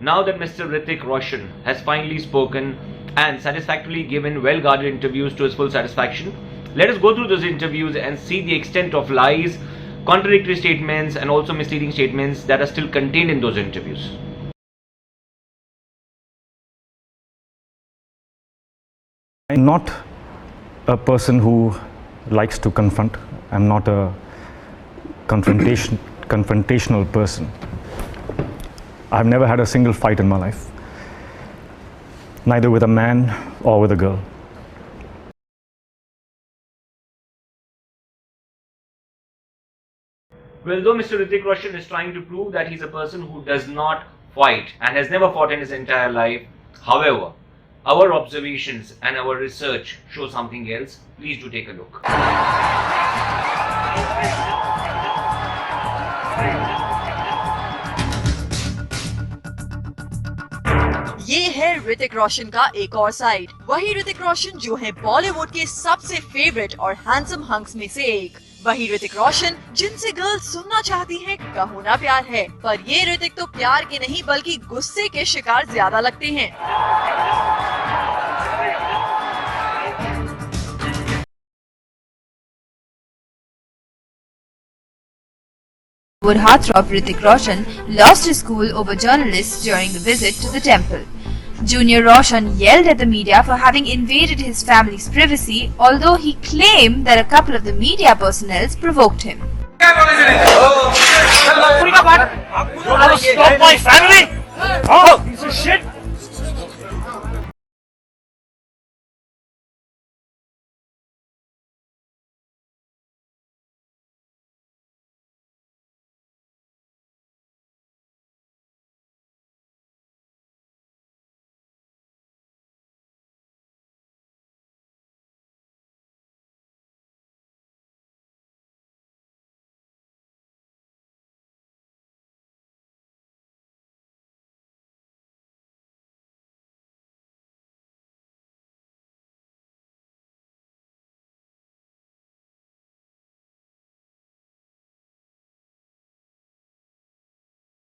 Now that Mr. Hrithik Roshan has finally spoken and satisfactorily given well-guarded interviews to his full satisfaction, let us go through those interviews and see the extent of lies, contradictory statements and also misleading statements that are still contained in those interviews. I'm not a person who likes to confront. I'm not a confrontational person. I've never had a single fight in my life, neither with a man or with a girl. Well, though Mr. Hrithik Roshan is trying to prove that he's a person who does not fight and has never fought in his entire life, however, our observations and our research show something else. Please do take a look. ये है ऋतिक रोशन का एक और side. वही ऋतिक रोशन जो है बॉलीवुड के सबसे फेवरेट और हैंडसम हंक्स में से एक। वही ऋतिक रोशन जिनसे गर्ल्स सुनना चाहती हैं कहो ना प्यार है, पर ये ऋतिक तो प्यार के नहीं बल्कि गुस्से के शिकार ज्यादा लगते हैं। Heartthrob Hrithik Roshan lost his cool over journalists during a visit to the temple. Junior Roshan yelled at the media for having invaded his family's privacy, although he claimed that a couple of the media personnel provoked him. Stop my family! Oh, piece of shit!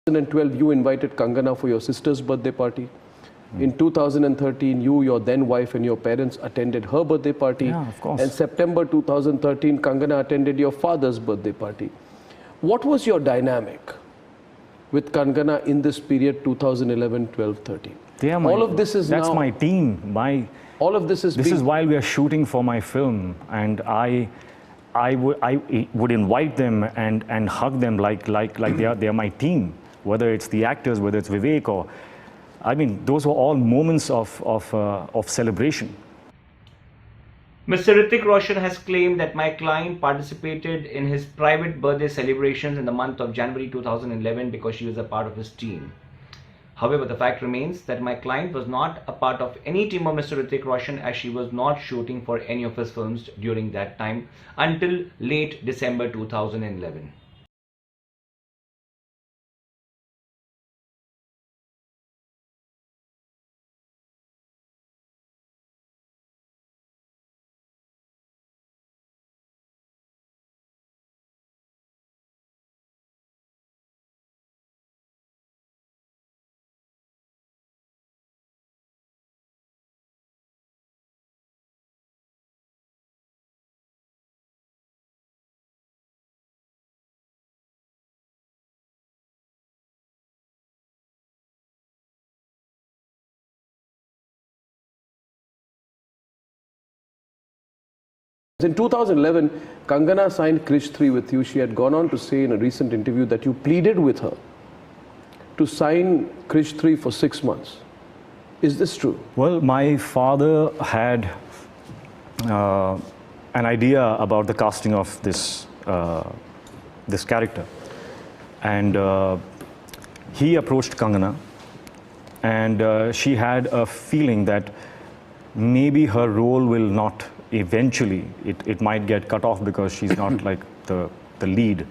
In 2012, you invited Kangana for your sister's birthday party. In 2013, you, your then wife and your parents attended her birthday party. Yeah, of course. And September 2013, Kangana attended your father's birthday party. What was your dynamic with Kangana in this period 2011, 12, 13? All of this is that's now... my team. All of this is This is while we are shooting for my film, and I would invite them and hug them like they are my team. Whether it's the actors, whether it's Vivek, or I mean, those were all moments of celebration. Mr. Hrithik Roshan has claimed that my client participated in his private birthday celebrations in the month of January 2011 because she was a part of his team. However, the fact remains that my client was not a part of any team of Mr. Hrithik Roshan, as she was not shooting for any of his films during that time until late December 2011. In 2011, Kangana signed Krish 3 with you. She had gone on to say in a recent interview that you pleaded with her to sign Krish 3 for 6 months. Is this true? Well, my father had an idea about the casting of this this character, and he approached Kangana, and she had a feeling that maybe her role will not eventually, it might get cut off because she's not like the lead.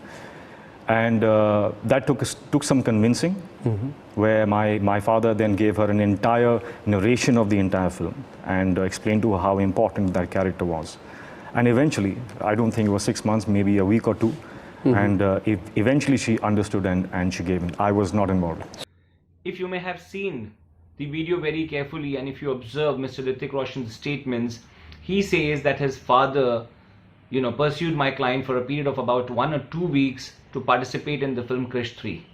And that took some convincing, where my father then gave her an entire narration of the entire film and explained to her how important that character was. And eventually, I don't think it was 6 months, maybe a week or two, and eventually she understood and she gave in. I was not involved. if you may have seen the video very carefully and if you observe Mr. Hrithik Roshan's statements, he says that his father, pursued my client for a period of about 1 or 2 weeks to participate in the film Krish 3.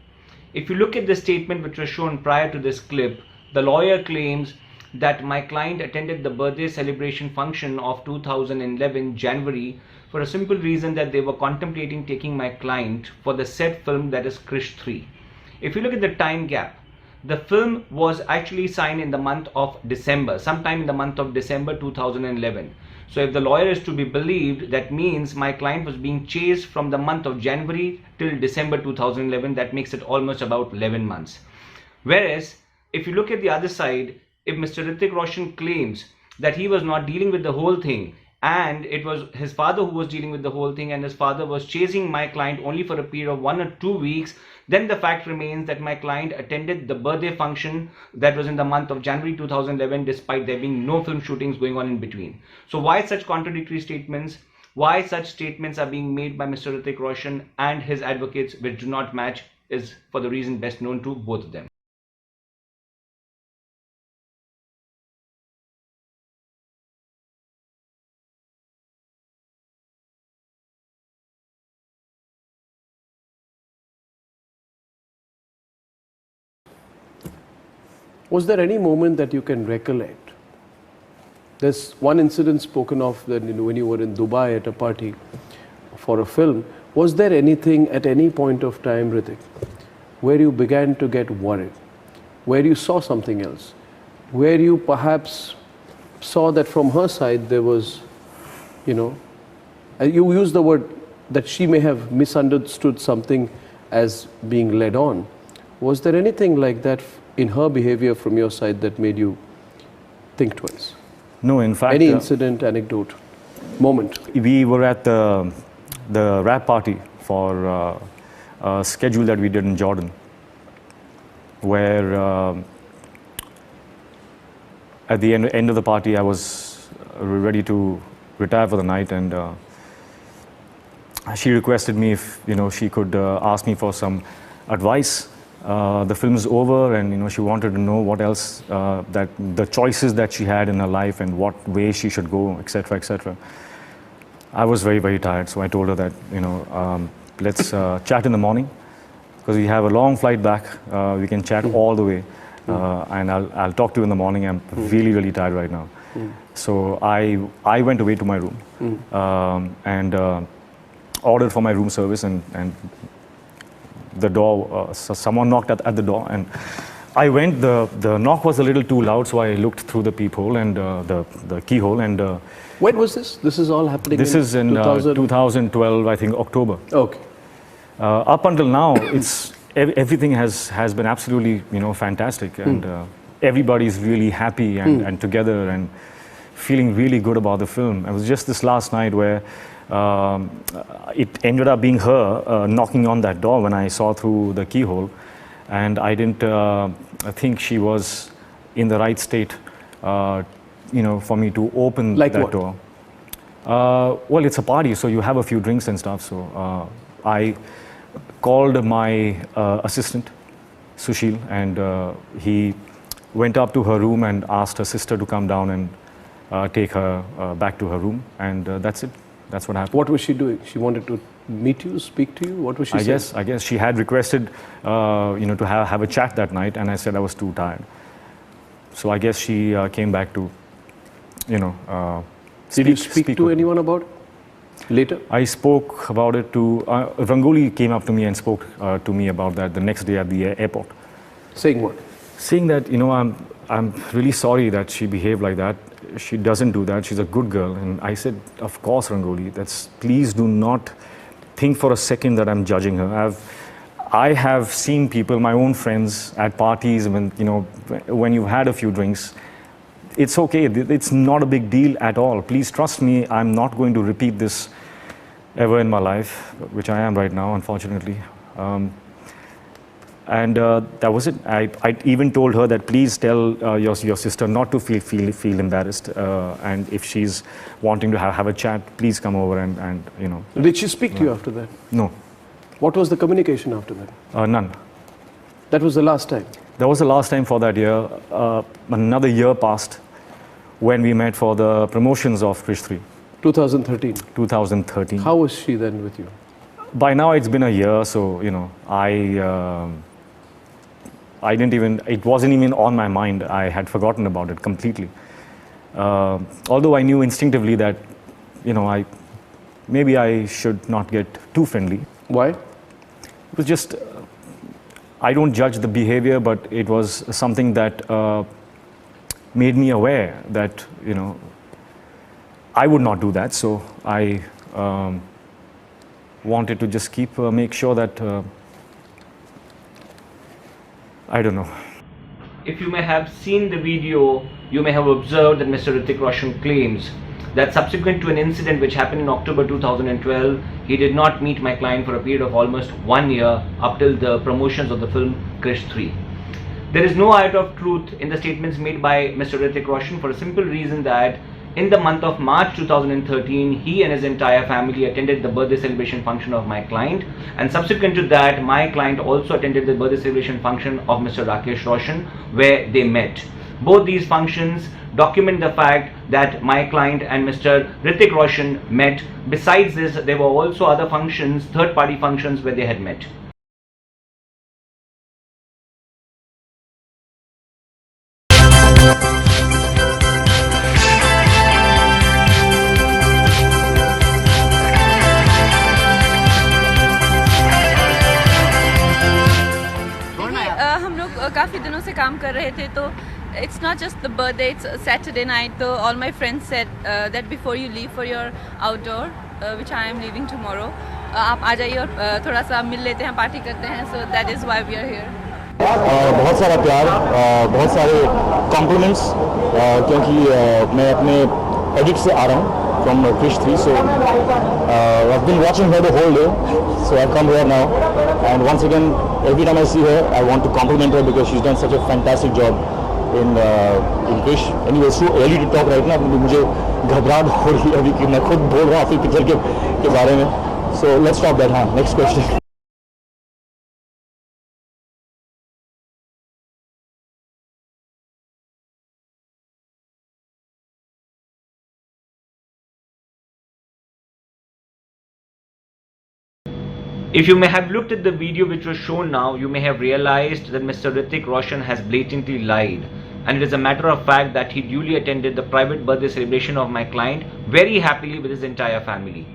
If you look at the statement which was shown prior to this clip, the lawyer claims that my client attended the birthday celebration function of 2011 January for a simple reason that they were contemplating taking my client for the said film, that is Krish 3. If you look at the time gap, the film was actually signed in the month of December, sometime in the month of December 2011. So if the lawyer is to be believed, that means my client was being chased from the month of January till December 2011. That makes it almost about 11 months. Whereas, if you look at the other side, if Mr. Hrithik Roshan claims that he was not dealing with the whole thing, and it was his father who was dealing with the whole thing, and his father was chasing my client only for a period of 1 or 2 weeks, then the fact remains that my client attended the birthday function that was in the month of January 2011, despite there being no film shootings going on in between. So why such contradictory statements? Why such statements are being made by Mr. Hrithik Roshan and his advocates which do not match is for the reason best known to both of them. Was there any moment that you can recollect? There's one incident spoken of that when you were in Dubai at a party for a film. Was there anything at any point of time, Hrithik, where you began to get worried, where you saw something else, where you perhaps saw that from her side there was, you used the word that she may have misunderstood something as being led on. Was there anything like that in her behavior from your side that made you think twice? No, in fact... Any incident, anecdote, moment? We were at the rap party for a schedule that we did in Jordan, where at the end of the party I was ready to retire for the night, and she requested me if she could ask me for some advice. The film's over, and she wanted to know what else, that the choices that she had in her life and what way she should go, etc., etc. I was very, very tired, so I told her that let's chat in the morning, because we have a long flight back. We can chat all the way, and I'll talk to you in the morning. I'm really, really tired right now. So I went away to my room and ordered for my room service, and the door, so someone knocked at the door, and I went. The knock was a little too loud, so I looked through the peephole and the keyhole. And when was this? This is all happening. This is in 2012, I think, October. Okay. Up until now, everything has been absolutely fantastic, and everybody's really happy and together and feeling really good about the film. It was just this last night where it ended up being her knocking on that door when I saw through the keyhole, and I didn't think she was in the right state, for me to open like that what? door. Well, it's a party, so you have a few drinks and stuff. So I called my assistant, Sushil, and he went up to her room and asked her sister to come down and take her back to her room, and that's it. That's what happened. What was she doing? She wanted to meet you, speak to you? What was she saying? I guess she had requested, to have a chat that night, and I said I was too tired. So I guess she came back to, Did you speak to anyone about it later? I spoke about it to, Rangoli came up to me and spoke to me about that the next day at the airport. Saying what? Saying that, I'm really sorry that she behaved like that. She doesn't do that. She's a good girl. And I said, of course, Rangoli, please do not think for a second that I'm judging her. I have seen people, my own friends, at parties when you've had a few drinks. It's okay. It's not a big deal at all. Please trust me. I'm not going to repeat this ever in my life, which I am right now, unfortunately. And that was it. I even told her that please tell your sister not to feel embarrassed. And if she's wanting to have a chat, please come over and. Did she speak to you after that? No. What was the communication after that? None. That was the last time? That was the last time for that year. Another year passed when we met for the promotions of Krish 3. 2013. 2013. How was she then with you? By now it's been a year, so I didn't even, it wasn't even on my mind. I had forgotten about it completely. Although I knew instinctively that, maybe I should not get too friendly. Why? It was just, I don't judge the behavior, but it was something that made me aware that, I would not do that. So I wanted to just make sure that, I don't know. If you may have seen the video, you may have observed that Mr. Hrithik Roshan claims that subsequent to an incident which happened in October 2012, he did not meet my client for a period of almost 1 year up till the promotions of the film Krish 3. There is no iota of truth in the statements made by Mr. Hrithik Roshan for a simple reason that in the month of March 2013, he and his entire family attended the birthday celebration function of my client, and subsequent to that, my client also attended the birthday celebration function of Mr. Rakesh Roshan, where they met. Both these functions document the fact that my client and Mr. Hrithik Roshan met. Besides this, there were also other functions, third-party functions, where they had met. हम लोग काफ़ी दिनों से काम कर रहे थे तो it's not just the birthday, it's Saturday night. So all my friends said that before you leave for your outdoor, which I am leaving tomorrow, आप आ जाइए और थोड़ा सा मिल लेते हैं, पार्टी करते हैं. So that is why we are here. बहुत सारा प्यार, बहुत सारे कॉम्प्लीमेंट्स, क्योंकि मैं अपने एडिट से आ रहा हूँ from Krish 3, so I've been watching her the whole day, so I've come here now, and once again, every time I see her, I want to compliment her because she's done such a fantastic job in Krish. Anyway, it's too early to talk right now, मुझे घबराहट हो रही है अभी कि मैं खुद बोल रहा हूँ अपनी पिक्चर के बारे में. So let's stop that. हाँ, next question. If you may have looked at the video which was shown now, you may have realized that Mr. Hrithik Roshan has blatantly lied, and it is a matter of fact that he duly attended the private birthday celebration of my client very happily with his entire family.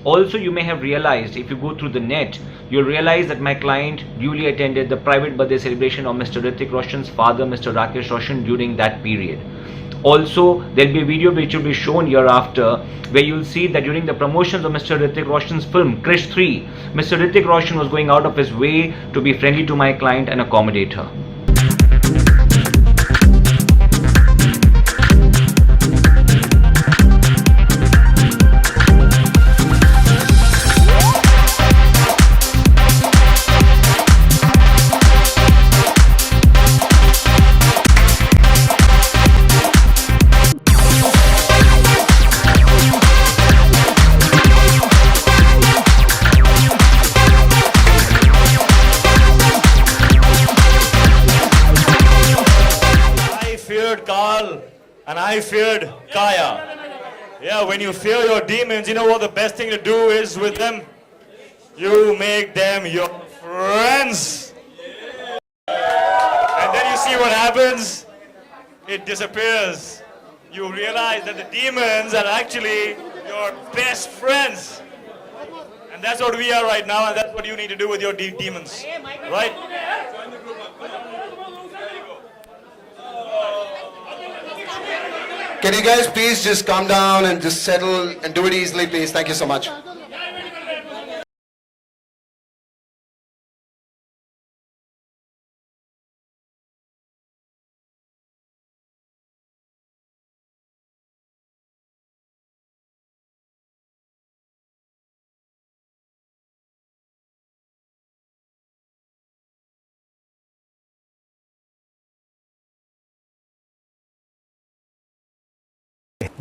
Also, you may have realized, if you go through the net, you'll realize that my client duly attended the private birthday celebration of Mr. Hrithik Roshan's father, Mr. Rakesh Roshan, during that period. Also, there'll be a video which will be shown hereafter where you'll see that during the promotions of Mr. Hrithik Roshan's film Krish 3, Mr. Hrithik Roshan was going out of his way to be friendly to my client and accommodate her. And I feared Kaya. Yeah, when you fear your demons, you know what the best thing to do is with them? You make them your friends. And then you see what happens. It disappears. You realize that the demons are actually your best friends. And that's what we are right now, and that's what you need to do with your demons. Right? Can you guys please just calm down and just settle and do it easily, please? Thank you so much.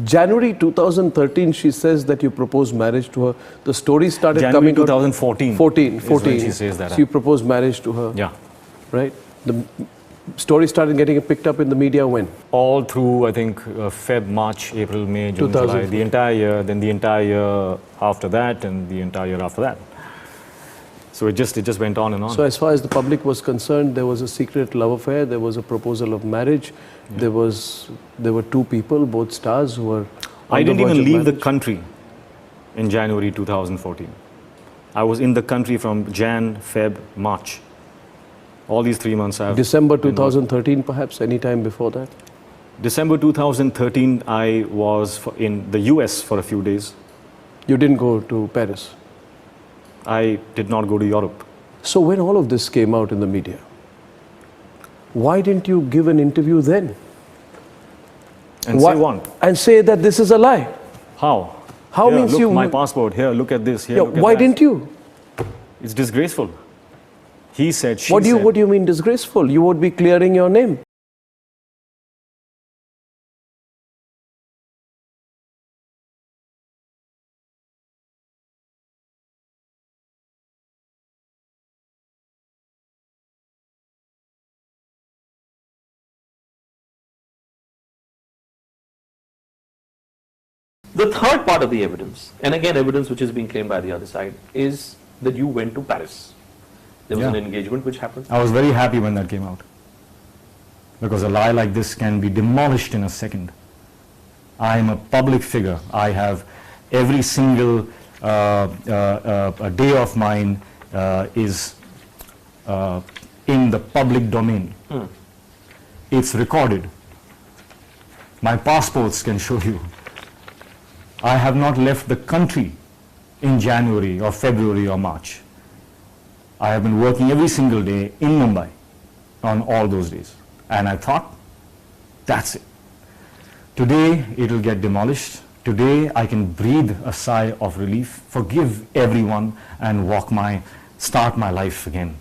January 2013, she says that you proposed marriage to her. The story started January coming 2014. 14. Is when she says that. So you proposed marriage to her. Yeah. Right? Story started getting picked up in the media when? All through, I think, Feb, March, April, May, June, July, the entire year, then the entire year after that, and the entire year after that. So it just went on and on. So as far as the public was concerned, there was a secret love affair, there was a proposal of marriage, there were two people, both stars, who were I didn't even leave the country in January 2014. I was in the country from Jan, Feb, March. All these 3 months I have... December 2013 perhaps, any time before that? December 2013, I was in the US for a few days. You didn't go to Paris? I did not go to Europe. So when all of this came out in the media, why didn't you give an interview then? And say what? And say that this is a lie. How? How here, means look, you... my passport, here, look at this, here, Yeah, look at why that. didn't you? It's disgraceful. He said, she What said. do you mean disgraceful? You would be clearing your name. The third part of the evidence, and again evidence which is being claimed by the other side, is that you went to Paris. There was an engagement which happened. I was very happy when that came out. Because a lie like this can be demolished in a second. I am a public figure. I have every single day of mine is in the public domain. It's recorded. My passports can show you. I have not left the country in January or February or March. I have been working every single day in Mumbai on all those days. And I thought, that's it. Today it will get demolished. Today I can breathe a sigh of relief, forgive everyone, and start my life again.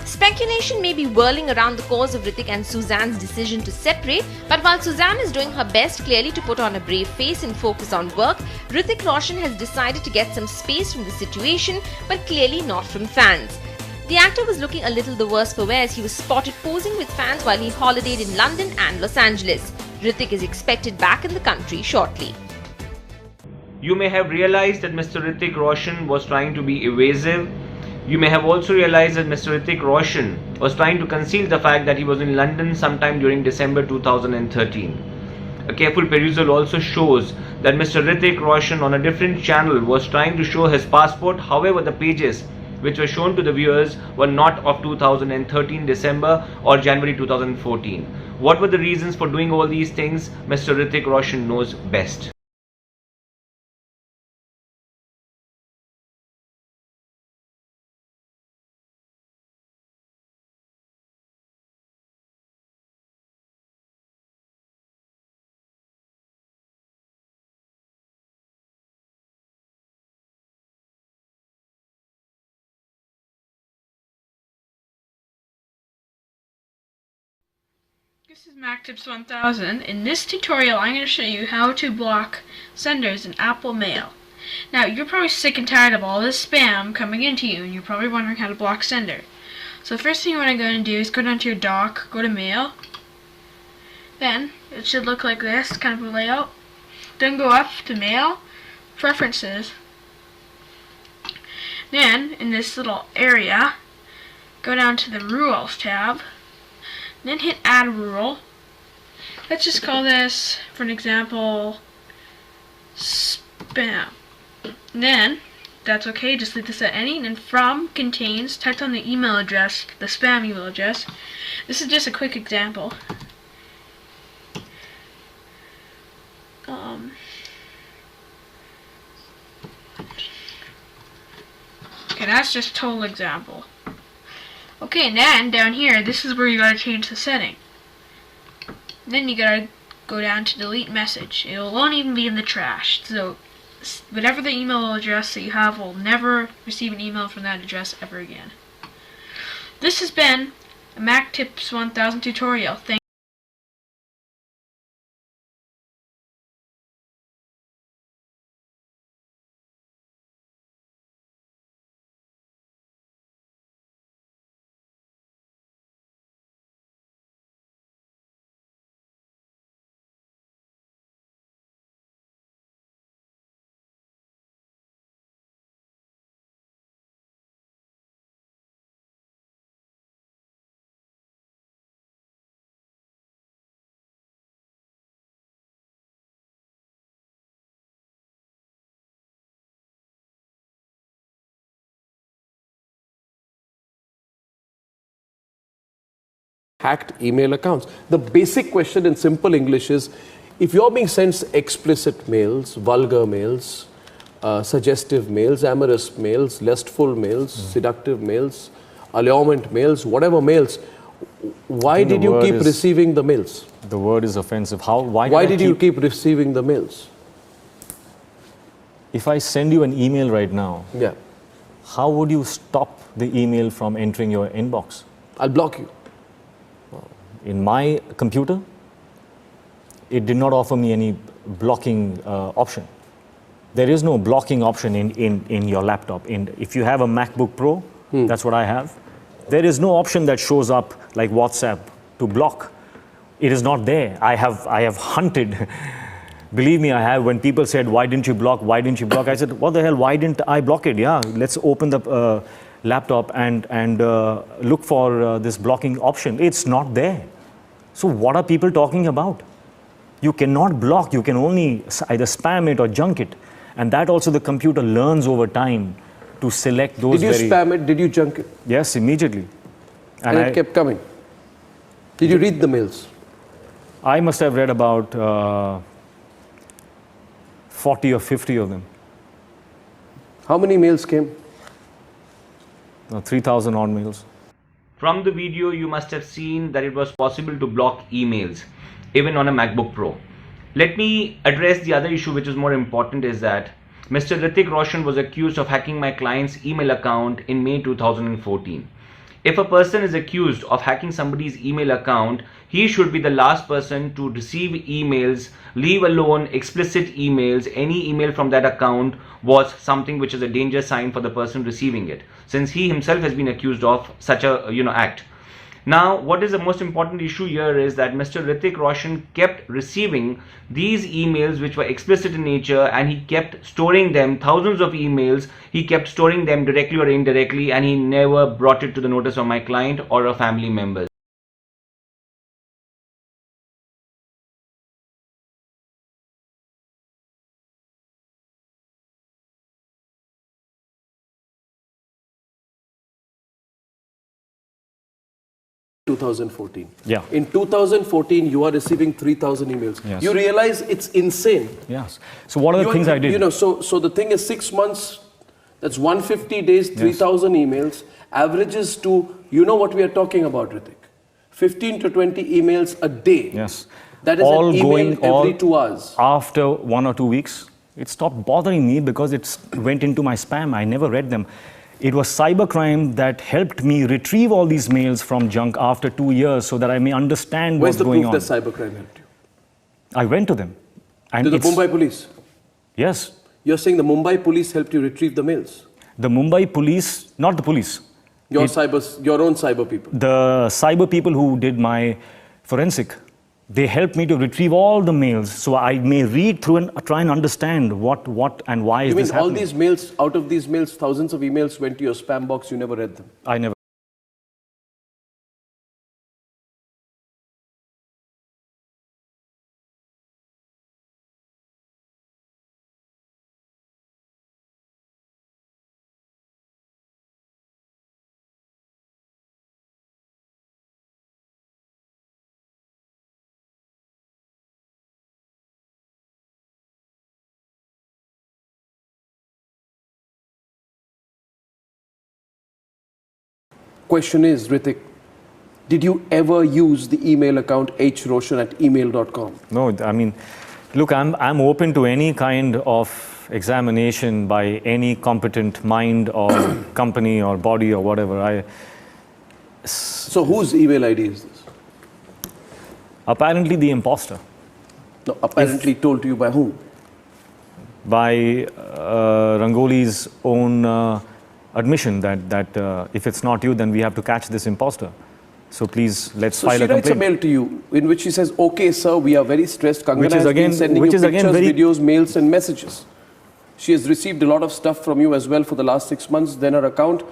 Speculation may be whirling around the cause of Hrithik and Suzanne's decision to separate, but while Suzanne is doing her best clearly to put on a brave face and focus on work, Hrithik Roshan has decided to get some space from the situation, but clearly not from fans. The actor was looking a little the worse for wear as he was spotted posing with fans while he holidayed in London and Los Angeles. Hrithik is expected back in the country shortly. You may have realized that Mr. Hrithik Roshan was trying to be evasive. You may have also realized that Mr. Hrithik Roshan was trying to conceal the fact that he was in London sometime during December 2013. A careful perusal also shows that Mr. Hrithik Roshan on a different channel was trying to show his passport. However, the pages which were shown to the viewers were not of 2013 December or January 2014. What were the reasons for doing all these things? Mr. Hrithik Roshan knows best. This is MacTips 1000. In this tutorial I'm going to show you how to block senders in Apple Mail. Now you're probably sick and tired of all this spam coming into you and you're probably wondering how to block sender. So the first thing you want to go and do is go down to your dock, go to Mail. Then it should look like this, kind of a layout. Then go up to Mail, Preferences. Then in this little area, go down to the Rules tab. Then hit Add Rule. Let's just call this, for an example, spam. Then, that's okay, just leave this at any. And then from contains, type on the email address, the spam email address. This is just a quick example. Okay, that's just a total example. Okay, and then down here, this is where you gotta change the setting. Then you gotta go down to delete message. It won't even be in the trash. So whatever the email address that you have will never receive an email from that address ever again. This has been a MacTips 1000 tutorial. Thank hacked email accounts. The basic question in simple English is, if you're being sent explicit mails, vulgar mails, suggestive mails, amorous mails, lustful mails, seductive mails, allurement mails, whatever mails, why did you keep receiving the mails? The word is offensive. Why did you keep receiving the mails? If I send you an email right now, Yeah. how would you stop the email from entering your inbox? I'll block you. In my computer, it did not offer me any blocking option. There is no blocking option in your laptop. If you have a MacBook Pro, that's what I have, there is no option that shows up like WhatsApp to block. It is not there. I have hunted. Believe me, I have. When people said, why didn't you block? Why didn't you block? I said, what the hell? Why didn't I block it? Yeah, let's open the laptop and look for this blocking option. It's not there. So what are people talking about? You cannot block. You can only either spam it or junk it. And that also the computer learns over time to select those. Did you spam it? Did you junk it? Yes, immediately. And it kept coming. Did you read the mails? I must have read about 40 or 50 of them. How many mails came? 3,000 odd mails. From the video, you must have seen that it was possible to block emails, even on a MacBook Pro. Let me address the other issue, which is more important, is that Mr. Hrithik Roshan was accused of hacking my client's email account in May 2014. If a person is accused of hacking somebody's email account, he should be the last person to receive emails, leave alone explicit emails. Any email from that account was something which is a danger sign for the person receiving it, since he himself has been accused of such a act. Now, what is the most important issue here is that Mr. Hrithik Roshan kept receiving these emails which were explicit in nature, and he kept storing them, thousands of emails. He kept storing them directly or indirectly, and he never brought it to the notice of my client or a family member. In 2014. Yeah. In 2014, you are receiving 3,000 emails. Yes. You realize it's insane. Yes. So what are the things I did? So the thing is, 6 months, that's 150 days, 3,000 emails, averages to, what we are talking about, Hrithik? 15 to 20 emails a day. Yes. That is all an email going every 2 hours. After 1 or 2 weeks, it stopped bothering me because it went into my spam. I never read them. It was cybercrime that helped me retrieve all these mails from junk after 2 years so that I may understand what's going on. Where's the proof that cybercrime helped you? I went to them. And to the Mumbai police? Yes. You're saying the Mumbai police helped you retrieve the mails? The Mumbai police, not the police. Your own cyber people? The cyber people who did my forensic. They helped me to retrieve all the mails so I may read through and try and understand what and why is this happening. You mean all these mails, out of these mails, thousands of emails went to your spam box, you never read them? I never. Question is, Hrithik, did you ever use the email account hroshan@email.com? No, I mean, look, I'm open to any kind of examination by any competent mind or company or body or whatever. So whose email ID is this? Apparently the imposter. No, apparently told to you by whom? By Rangoli's own admission that if it's not you, then we have to catch this imposter. So please, let's file a complaint. So she writes a mail to you in which she says, okay, sir, we are very stressed. Kangana has been sending you pictures, videos, mails and messages. She has received a lot of stuff from you as well for the last 6 months. Then her account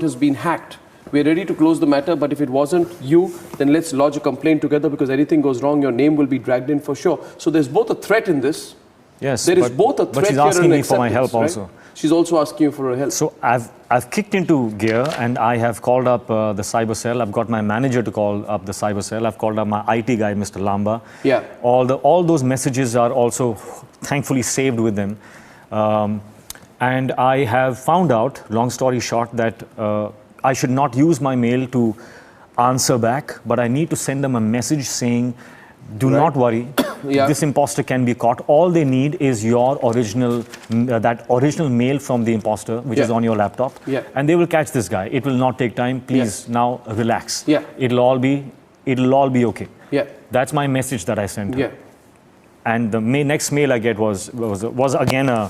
has been hacked. We're ready to close the matter, but if it wasn't you, then let's lodge a complaint together because anything goes wrong, your name will be dragged in for sure. So there's both a threat in this Yes, There is both a threat but she's here asking and me for my help acceptance, right? also. She's also asking you for her help. So I've kicked into gear and I have called up the cyber cell. I've got my manager to call up the cyber cell. I've called up my IT guy, Mr. Lamba. Yeah. All those messages are also thankfully saved with them. And I have found out, long story short, that I should not use my mail to answer back, but I need to send them a message saying, do not worry, Yeah. this imposter can be caught. All they need is your original, that original mail from the imposter, which is on your laptop, and they will catch this guy. It will not take time. Please now relax. Yeah. It'll all be okay. Yeah. That's my message that I sent her. Yeah. And the next mail I get was again a.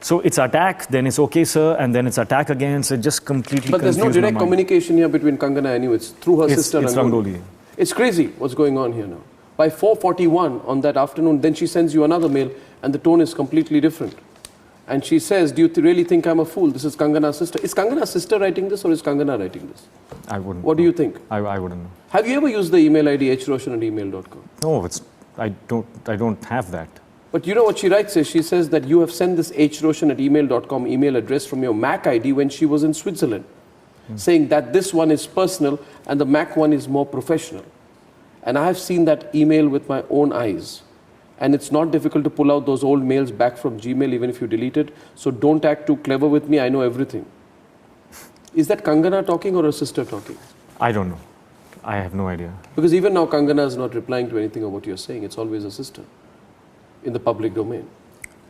So it's attack, then it's okay, sir, and then it's attack again. So it just completely. But there's no confused my direct mind. communication here between Kangana and you. It's through her sister It's Rangoli. It's crazy what's going on here now. By 4:41 on that afternoon, then she sends you another mail and the tone is completely different. And she says, do you really think I'm a fool? This is Kangana's sister. Is Kangana's sister writing this or is Kangana writing this? I wouldn't. What do you think? I wouldn't know. Have you ever used the email ID hroshan@email.com? No, I don't have that. But you know what she writes is, she says that you have sent this hroshan@email.com email address from your Mac ID when she was in Switzerland, saying that this one is personal and the Mac one is more professional. And I have seen that email with my own eyes. And it's not difficult to pull out those old mails back from Gmail even if you delete it. So don't act too clever with me, I know everything. Is that Kangana talking or her sister talking? I don't know. I have no idea. Because even now Kangana is not replying to anything of what you're saying. It's always a sister in the public domain.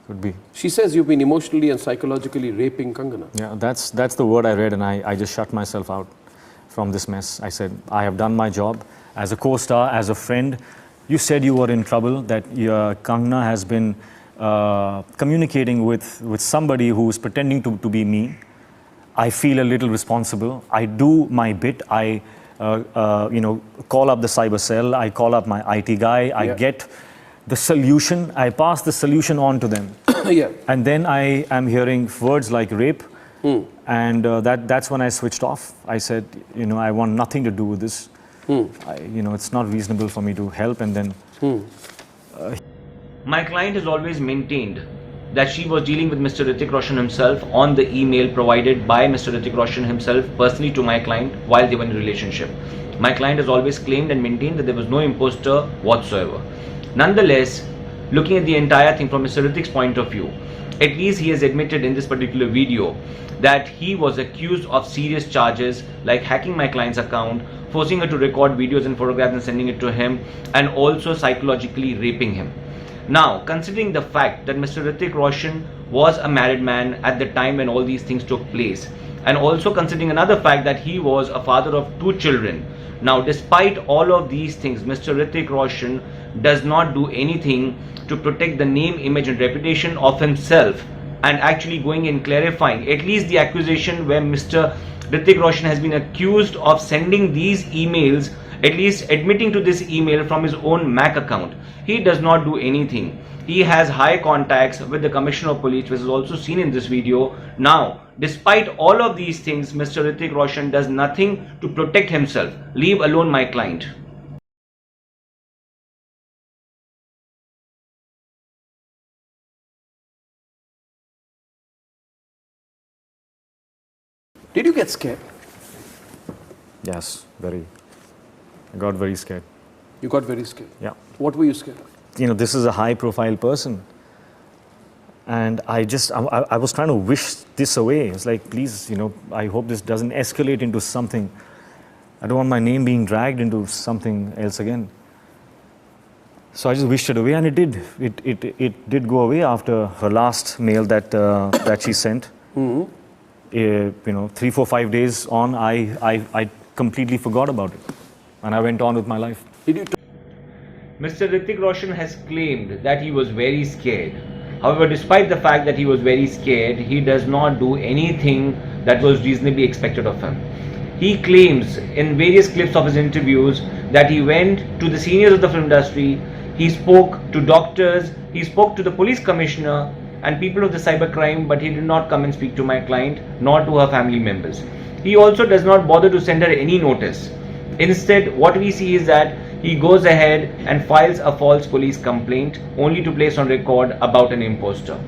Could be. She says you've been emotionally and psychologically raping Kangana. Yeah, that's the word I read, and I just shut myself out from this mess. I said, I have done my job as a co-star, as a friend. You said you were in trouble, that Kangana has been communicating with somebody who is pretending to be me. I feel a little responsible. I do my bit. I call up the cyber cell. I call up my IT guy. I get the solution. I pass the solution on to them. And then I am hearing words like rape. And that's when I switched off. I said, I want nothing to do with this. It's not reasonable for me to help. And then my client has always maintained that she was dealing with Mr. Hrithik Roshan himself on the email provided by Mr. Hrithik Roshan himself personally to my client while they were in a relationship. My client has always claimed and maintained that there was no imposter whatsoever. Nonetheless, looking at the entire thing from Mr. Hrithik's point of view, at least he has admitted in this particular video that he was accused of serious charges like hacking my client's account, forcing her to record videos and photographs and sending it to him, and also psychologically raping him. Now, considering the fact that Mr. Hrithik Roshan was a married man at the time when all these things took place, and also considering another fact that he was a father of 2 children, now despite all of these things, Mr. Hrithik Roshan does not do anything to protect the name, image and reputation of himself, and actually going and clarifying at least the accusation where Mr. Hrithik Roshan has been accused of sending these emails, at least admitting to this email from his own Mac account. He does not do anything. He has high contacts with the Commissioner of Police, which is also seen in this video. Now, despite all of these things, Mr. Hrithik Roshan does nothing to protect himself, leave alone my client. Did you get scared? yes, very. I got very scared. You got very scared? Yeah. What were you scared of? This is a high-profile person. And I was trying to wish this away. It's like, please, I hope this doesn't escalate into something. I don't want my name being dragged into something else again. So I just wished it away, and it did. It did go away after her last mail that she sent. 3, 4, 5 days on, I completely forgot about it, and I went on with my life. Mr. Hrithik Roshan has claimed that he was very scared. However, despite the fact that he was very scared, he does not do anything that was reasonably expected of him. He claims in various clips of his interviews that he went to the seniors of the film industry, he spoke to doctors, he spoke to the police commissioner and people of the cybercrime, but he did not come and speak to my client nor to her family members. He also does not bother to send her any notice. Instead, what we see is that he goes ahead and files a false police complaint only to place on record about an imposter.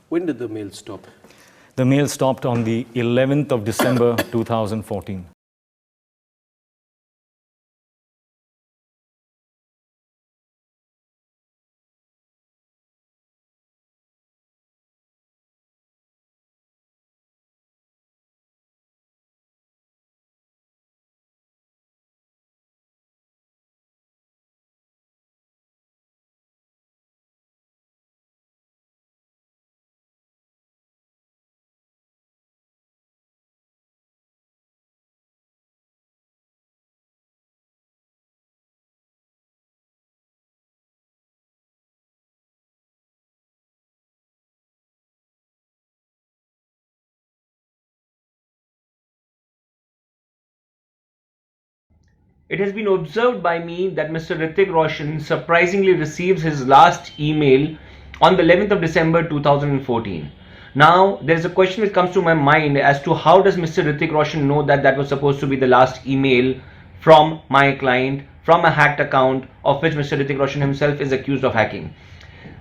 When did the mail stop? The mail stopped on the 11th of December 2014. It has been observed by me that Mr. Hrithik Roshan surprisingly receives his last email on the 11th of December 2014. Now, there is a question that comes to my mind as to how does Mr. Hrithik Roshan know that that was supposed to be the last email from my client, from a hacked account of which Mr. Hrithik Roshan himself is accused of hacking.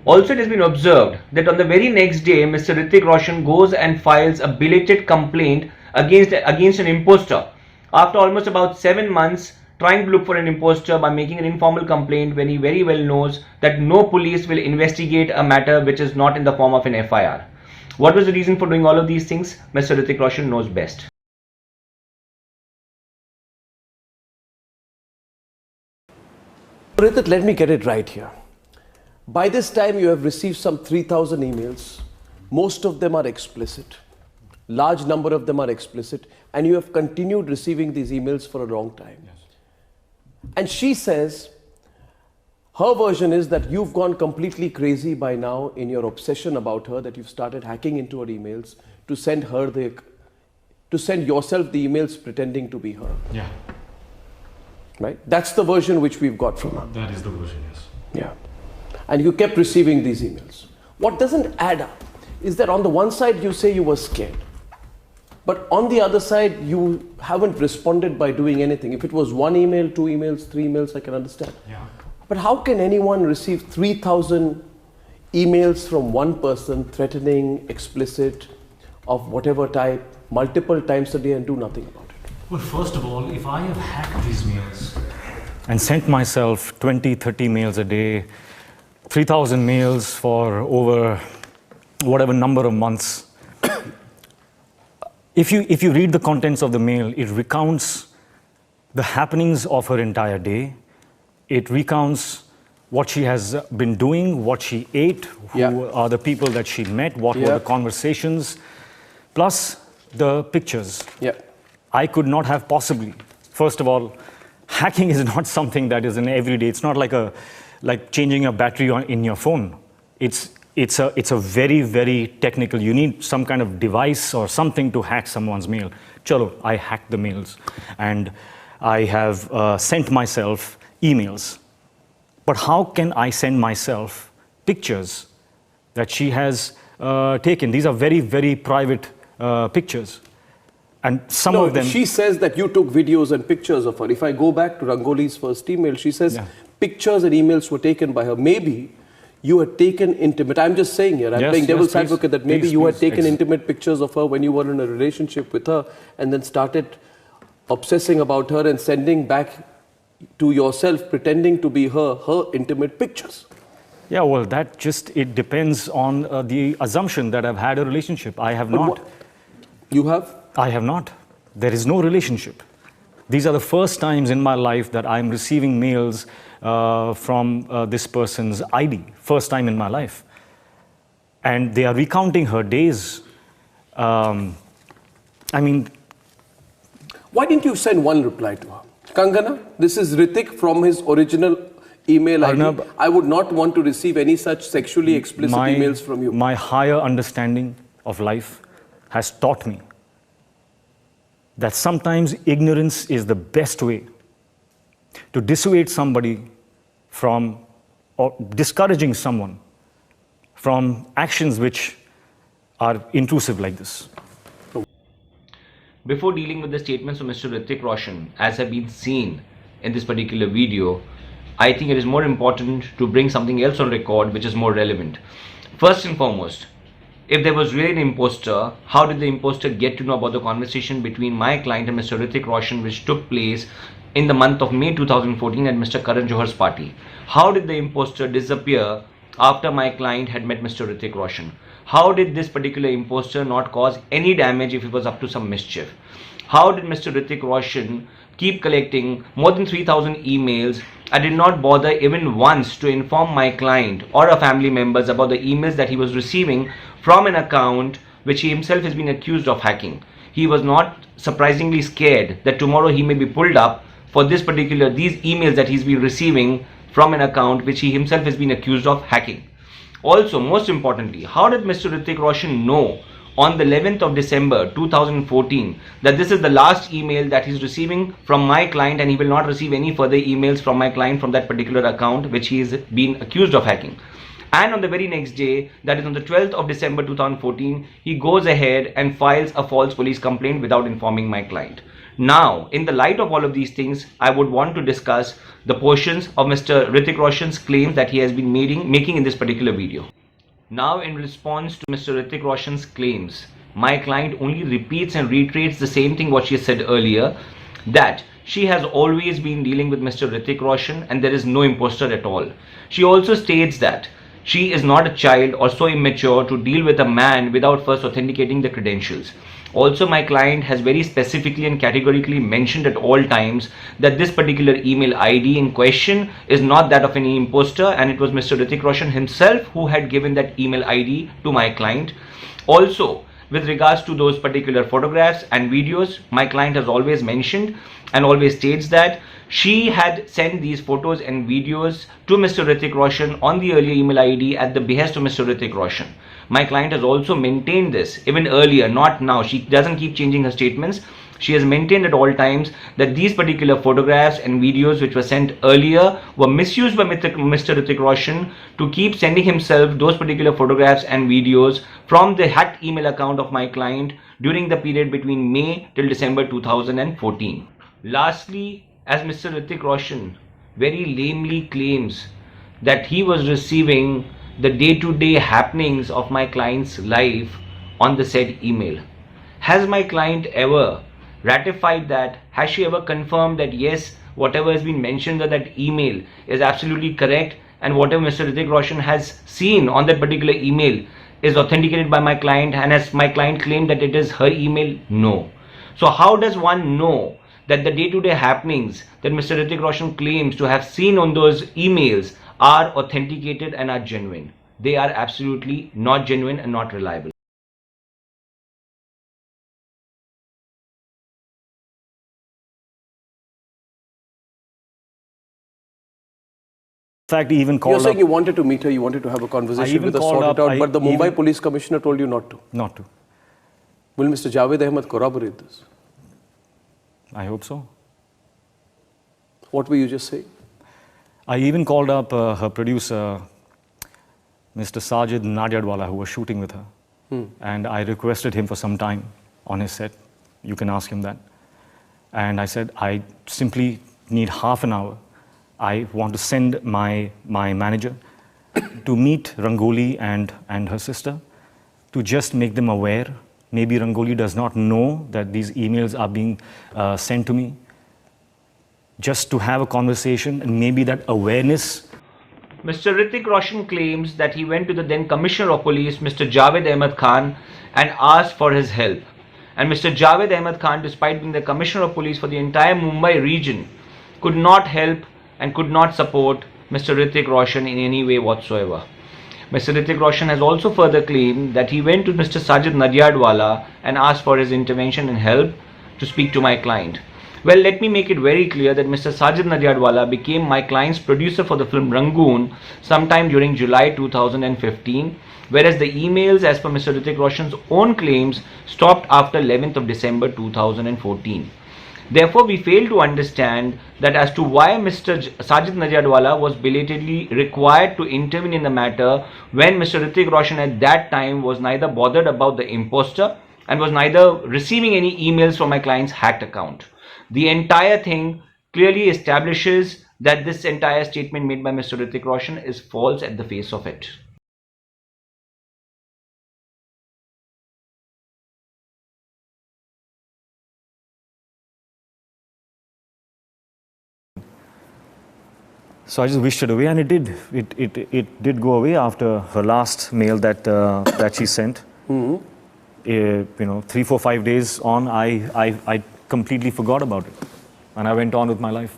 Also, it has been observed that on the very next day, Mr. Hrithik Roshan goes and files a belated complaint against an imposter after almost about 7 months trying to look for an imposter by making an informal complaint when he very well knows that no police will investigate a matter which is not in the form of an FIR. What was the reason for doing all of these things? Mr. Hrithik Roshan knows best. Hrithik, let me get it right here. By this time, you have received some 3,000 emails. Most of them are explicit. Large number of them are explicit. And you have continued receiving these emails for a long time. Yes. And she says, her version is that you've gone completely crazy by now in your obsession about her, that you've started hacking into her emails to send yourself the emails pretending to be her. Yeah. Right? That's the version which we've got from her. That is the version, yes. Yeah. And you kept receiving these emails. What doesn't add up is that on the one side you say you were scared, but on the other side you haven't responded by doing anything. If it was 1 email, 2 emails, 3 emails, I can understand. Yeah. But how can anyone receive 3,000 emails from one person, threatening, explicit, of whatever type, multiple times a day and do nothing about it? Well, first of all, if I have hacked these mails and sent myself 20, 30 mails a day, 3,000 mails for over whatever number of months, if you read the contents of the mail, it recounts the happenings of her entire day. It recounts what she has been doing, what she ate, who are the people that she met, what were the conversations, plus the pictures. Yeah. I could not have possibly. First of all, hacking is not something that is an everyday. It's not like changing a battery in your phone. It's a very, very technical. You need some kind of device or something to hack someone's mail. Chalo, I hacked the mails, and I have sent myself emails. But how can I send myself pictures that she has taken? These are very, very private pictures. And some of them... She says that you took videos and pictures of her. If I go back to Rangoli's first email, she says pictures and emails were taken by her. Maybe you had taken intimate... I'm just saying here, I'm playing devil's advocate, that maybe you had taken intimate pictures of her when you were in a relationship with her and then started obsessing about her and sending back to yourself, pretending to be her intimate pictures. Yeah, well, that just, it depends on the assumption that I've had a relationship. I have not. You have? I have not. There is no relationship. These are the first times in my life that I'm receiving mails from this person's ID. First time in my life. And they are recounting her days. I mean... Why didn't you send one reply to her? Kangana, this is Hrithik from his original email ID. Arnab, I would not want to receive any such sexually explicit emails from you. My higher understanding of life has taught me that sometimes ignorance is the best way to dissuade somebody from, or discouraging someone from actions which are intrusive like this. Before dealing with the statements of Mr. Hrithik Roshan, as have been seen in this particular video, I think it is more important to bring something else on record which is more relevant. First and foremost, if there was really an imposter, how did the imposter get to know about the conversation between my client and Mr. Hrithik Roshan which took place in the month of May 2014 at Mr. Karan Johar's party? How did the imposter disappear after my client had met Mr. Hrithik Roshan? How did this particular imposter not cause any damage if he was up to some mischief? How did Mr. Hrithik Roshan keep collecting more than 3,000 emails? I did not bother even once to inform my client or our family members about the emails that he was receiving from an account which he himself has been accused of hacking. He was not surprisingly scared that tomorrow he may be pulled up for these emails that he's been receiving from an account which he himself has been accused of hacking. Also, most importantly, how did Mr. Hrithik Roshan know on the 11th of December 2014 that this is the last email that he's receiving from my client and he will not receive any further emails from my client from that particular account which he is being accused of hacking? And on the very next day, that is on the 12th of December 2014, he goes ahead and files a false police complaint without informing my client. Now, in the light of all of these things, I would want to discuss the portions of Mr. Hrithik Roshan's claims that he has been making in this particular video. Now, in response to Mr. Hrithik Roshan's claims, my client only repeats and reiterates the same thing what she said earlier, that she has always been dealing with Mr. Hrithik Roshan and there is no imposter at all. She also states that she is not a child or so immature to deal with a man without first authenticating the credentials. Also, my client has very specifically and categorically mentioned at all times that this particular email ID in question is not that of any imposter and it was Mr. Hrithik Roshan himself who had given that email ID to my client. Also, with regards to those particular photographs and videos, my client has always mentioned and always states that she had sent these photos and videos to Mr. Hrithik Roshan on the earlier email ID at the behest of Mr. Hrithik Roshan. My client has also maintained this even earlier, not now. She doesn't keep changing her statements. She has maintained at all times that these particular photographs and videos which were sent earlier were misused by Mr. Hrithik Roshan to keep sending himself those particular photographs and videos from the hacked email account of my client during the period between May till December 2014. Lastly, as Mr. Hrithik Roshan very lamely claims that he was receiving the day-to-day happenings of my client's life on the said email. Has my client ever ratified that? Has she ever confirmed that yes, whatever has been mentioned in that email is absolutely correct and whatever Mr. Hrithik Roshan has seen on that particular email is authenticated by my client, and has my client claimed that it is her email? No. So how does one know that the day-to-day happenings that Mr. Hrithik Roshan claims to have seen on those emails are authenticated and are genuine? They are absolutely not genuine and not reliable. In fact, he even called You're saying up, you wanted to meet her, you wanted to have a conversation with her, sort it out, but the Mumbai Police Commissioner told you not to. Not to. Will Mr. Javed Ahmed corroborate this? I hope so. What were you just saying? I even called up her producer, Mr. Sajid Nadiadwala, who was shooting with her. And I requested him for some time on his set. You can ask him that. And I said, I simply need half an hour. I want to send my manager to meet Rangoli and her sister to just make them aware. Maybe Rangoli does not know that these emails are being sent to me. Just to have a conversation and maybe that awareness. Mr. Hrithik Roshan claims that he went to the then Commissioner of Police, Mr. Javed Ahmed Khan, and asked for his help. And Mr. Javed Ahmed Khan, despite being the Commissioner of Police for the entire Mumbai region, could not help and could not support Mr. Hrithik Roshan in any way whatsoever. Mr. Hrithik Roshan has also further claimed that he went to Mr. Sajid Nadiadwala and asked for his intervention and help to speak to my client. Well, let me make it very clear that Mr. Sajid Nadyadwala became my client's producer for the film Rangoon sometime during July 2015, whereas the emails, as per Mr. Hrithik Roshan's own claims, stopped after 11th of December 2014. Therefore, we fail to understand that as to why Mr. Sajid Nadyadwala was belatedly required to intervene in the matter when Mr. Hrithik Roshan at that time was neither bothered about the imposter and was neither receiving any emails from my client's hacked account. The entire thing clearly establishes that this entire statement made by Mr. Hrithik Roshan is false at the face of it. So I just wished it away, and it did. It did go away after her last mail that she sent. Mm-hmm. 3, 4, 5 days on, I completely forgot about it, and I went on with my life.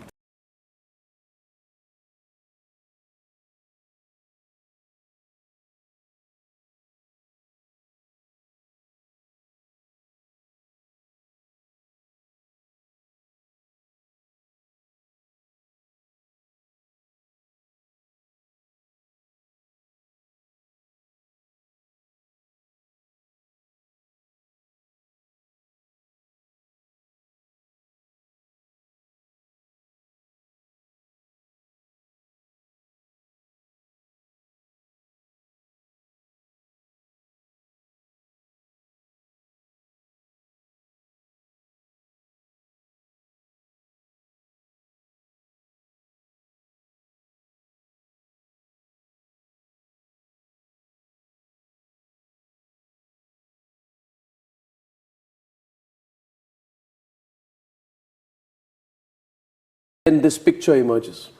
Then this picture emerges.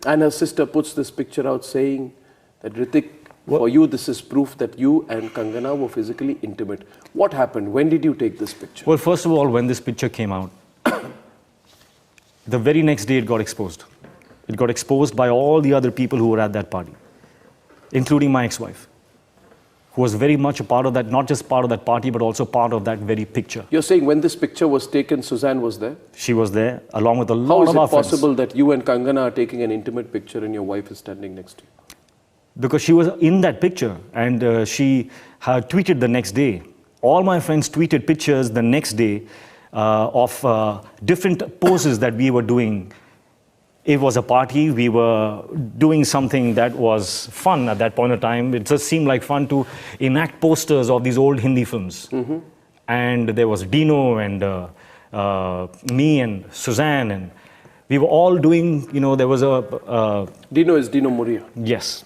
And her sister puts this picture out saying that Hrithik, for you this is proof that you and Kangana were physically intimate. What happened? When did you take this picture? Well, first of all, when this picture came out, the very next day it got exposed. It got exposed by all the other people who were at that party, including my ex-wife, who was very much a part of that, not just part of that party, but also part of that very picture. You're saying when this picture was taken, Suzanne was there? She was there, along with a lot of our friends. How is it possible that you and Kangana are taking an intimate picture and your wife is standing next to you? Because she was in that picture, and she had tweeted the next day. All my friends tweeted pictures the next day of different poses that we were doing. It was a party, we were doing something that was fun at that point of time. It just seemed like fun to enact posters of these old Hindi films. Mm-hmm. And there was Dino and me and Suzanne, and we were all doing, there was a... Dino is Dino Moria. Yes.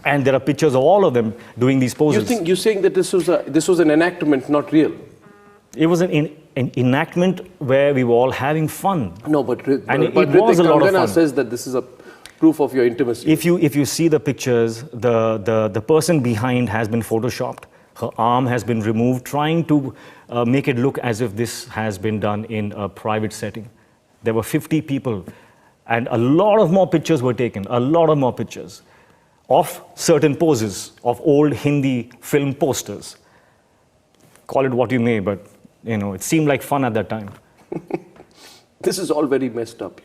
And there are pictures of all of them doing these poses. You're saying that this was an enactment, not real? It was an enactment where we were all having fun. No, but it was a lot of fun. Kangana says that this is a proof of your intimacy. If you see the pictures, the person behind has been photoshopped. Her arm has been removed, trying to make it look as if this has been done in a private setting. There were 50 people, and a lot of more pictures were taken, a lot of more pictures of certain poses of old Hindi film posters. Call it what you may, but it seemed like fun at that time. This is all very messed up,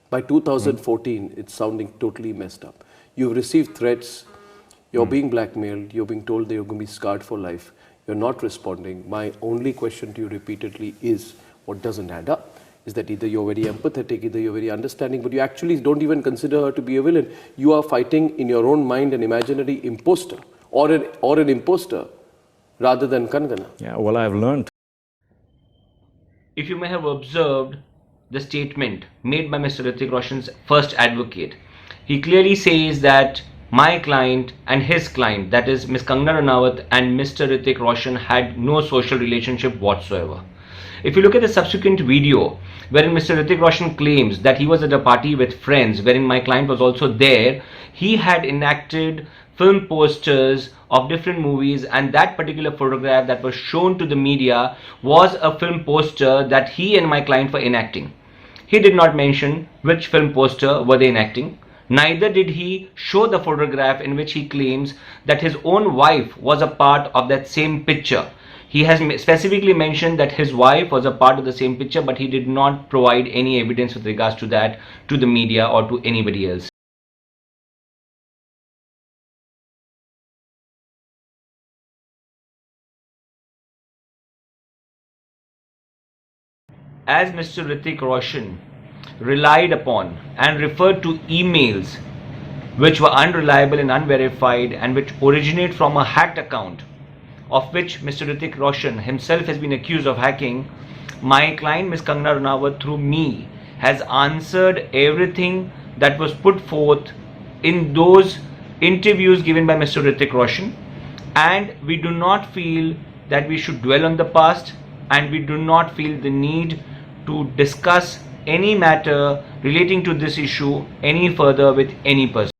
By 2014, it's sounding totally messed up. You've received threats, you're being blackmailed, you're being told that you're going to be scarred for life, you're not responding. My only question to you repeatedly is, what doesn't add up? Is that either you're very empathetic, either you're very understanding, but you actually don't even consider her to be a villain. You are fighting in your own mind an imaginary imposter, or an imposter, rather than Kangana. Yeah, well, I've learned. If you may have observed the statement made by Mr. Hrithik Roshan's first advocate, he clearly says that my client and his client, that is Ms. Kangana Ranaut and Mr. Hrithik Roshan, had no social relationship whatsoever. If you look at the subsequent video, wherein Mr. Hrithik Roshan claims that he was at a party with friends, wherein my client was also there, he had enacted film posters of different movies, and that particular photograph that was shown to the media was a film poster that he and my client were enacting. He did not mention which film poster were they enacting. Neither did he show the photograph in which he claims that his own wife was a part of that same picture. He has specifically mentioned that his wife was a part of the same picture, but he did not provide any evidence with regards to that to the media or to anybody else. As Mr. Hrithik Roshan relied upon and referred to emails which were unreliable and unverified and which originate from a hacked account, of which Mr. Hrithik Roshan himself has been accused of hacking, my client Ms. Kangana Ranaut through me has answered everything that was put forth in those interviews given by Mr. Hrithik Roshan, and we do not feel that we should dwell on the past, and we do not feel the need to discuss any matter relating to this issue any further with any person.